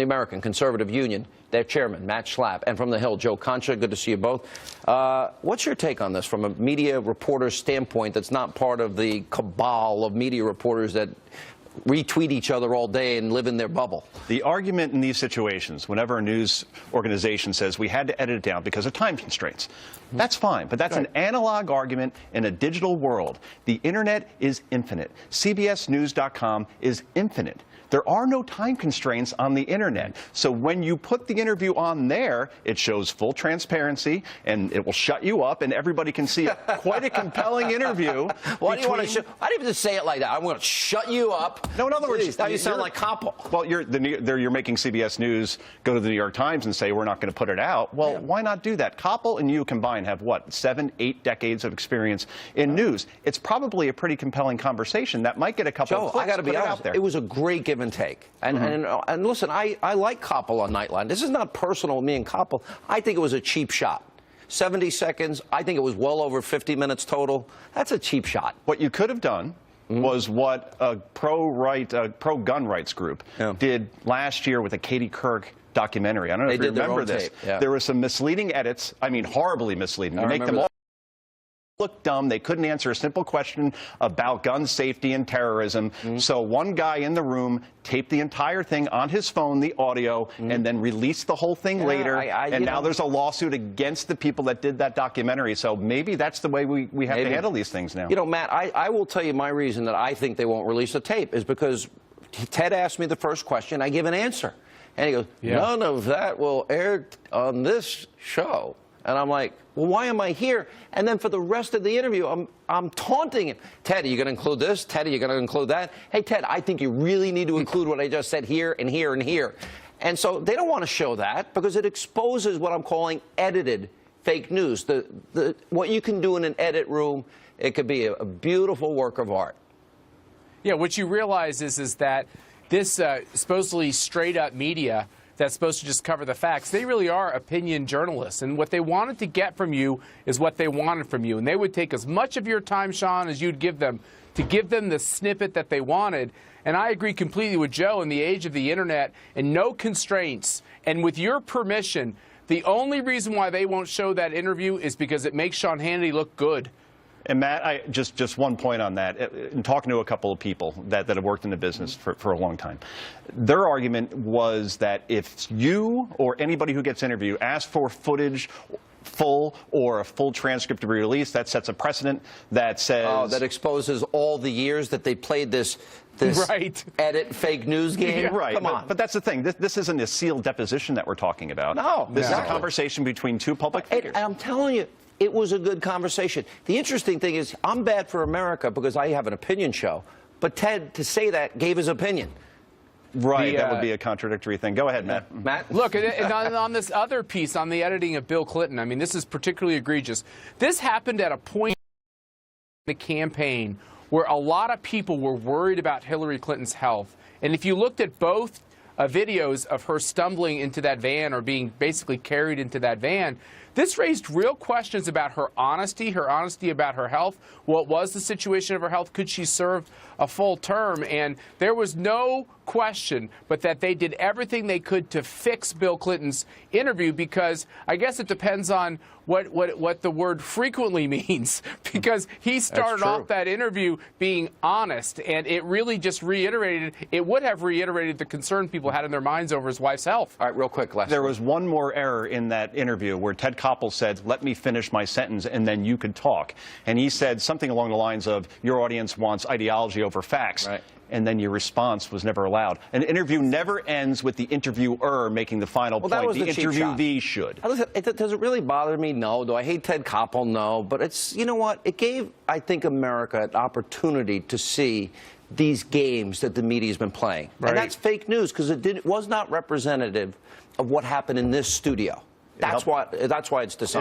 the American Conservative Union, their chairman, Matt Schlapp, and from the Hill, Joe Concha. Good to see you both. What's your take on this from a media reporter's standpoint that's not part of the cabal of media reporters that retweet each other all day and live in their bubble? The argument in these situations, whenever a news organization says we had to edit it down because of time constraints, that's fine, but that's an analog argument in a digital world. The internet is infinite. CBSNews.com is infinite. There are no time constraints on the internet. So when you put the interview on there, it shows full transparency, and it will shut you up, and everybody can see quite a compelling interview. Why do you want to? I didn't even say it like that. I'm going to shut you up. No, in other words, now you sound like Koppel. Well, you're making CBS News go to the New York Times and say we're not going to put it out. Well, why not do that? Koppel and you combined have what, 7, 8 decades of experience in news. It's probably a pretty compelling conversation that might get a couple of clicks. I got to be honest. It was a great give and take. And listen, I like Koppel on Nightline. This is not personal with me and Koppel. I think it was a cheap shot. 70 seconds. I think it was well over 50 minutes total. That's a cheap shot. What you could have done was what a pro-gun rights group did last year with the Katie Couric documentary. I don't know if you remember this. There were some misleading edits. I mean, horribly misleading. You make them all look dumb. They couldn't answer a simple question about gun safety and terrorism. So one guy in the room taped the entire thing on his phone, the audio, and then released the whole thing later. And now there's a lawsuit against the people that did that documentary. So maybe that's the way we have to handle these things now. You know, Matt, I will tell you my reason that I think they won't release the tape is because Ted asked me the first question. I give an answer. And he goes, none of that will air on this show. And I'm like, well, why am I here? And then for the rest of the interview, I'm taunting him. Ted, are you going to include this? Ted, are you going to include that? Hey, Ted, I think you really need to include what I just said here and here and here. And so they don't want to show that because it exposes what I'm calling edited fake news. What you can do in an edit room, it could be a beautiful work of art. Yeah, what you realize is that this supposedly straight-up media that's supposed to just cover the facts, they really are opinion journalists. And what they wanted to get from you is what they wanted from you. And they would take as much of your time, Sean, as you'd give them to give them the snippet that they wanted. And I agree completely with Joe. In the age of the internet and no constraints, and with your permission, the only reason why they won't show that interview is because it makes Sean Hannity look good. And Matt, just one point on that. In talking to a couple of people that have worked in the business for a long time, their argument was that if you or anybody who gets interviewed asks for footage full or a full transcript to be released, that sets a precedent that says... that exposes all the years that they played this edit fake news game? Right. Come on. But that's the thing. This isn't a sealed deposition that we're talking about. No. This is a conversation between two public figures. And I'm telling you, it was a good conversation. The interesting thing is I'm bad for America because I have an opinion show. But Ted, to say that, gave his opinion. Right, that would be a contradictory thing. Go ahead, Matt. Matt? Look, and on this other piece, on the editing of Bill Clinton, I mean, this is particularly egregious. This happened at a point in the campaign where a lot of people were worried about Hillary Clinton's health. And if you looked at both videos of her stumbling into that van or being basically carried into that van, this raised real questions about her honesty about her health. What was the situation of her health? Could she serve a full term? And there was no question but that they did everything they could to fix Bill Clinton's interview, because I guess it depends on what the word frequently means, because he started off that interview being honest, and it really just reiterated, it would have reiterated the concern people had in their minds over his wife's health. All right, real quick, there was one more error in that interview where Ted Koppel said, let me finish my sentence and then you could talk. And he said something along the lines of, your audience wants ideology over facts. Right. And then your response was never allowed. An interview never ends with the interviewer making the final point. The interviewee should. Does it really bother me? No. Do I hate Ted Koppel? No. But it's, you know what? It gave, I think, America an opportunity to see these games that the media's been playing. Right. And that's fake news because it was not representative of what happened in this studio. That's why it's dishonest.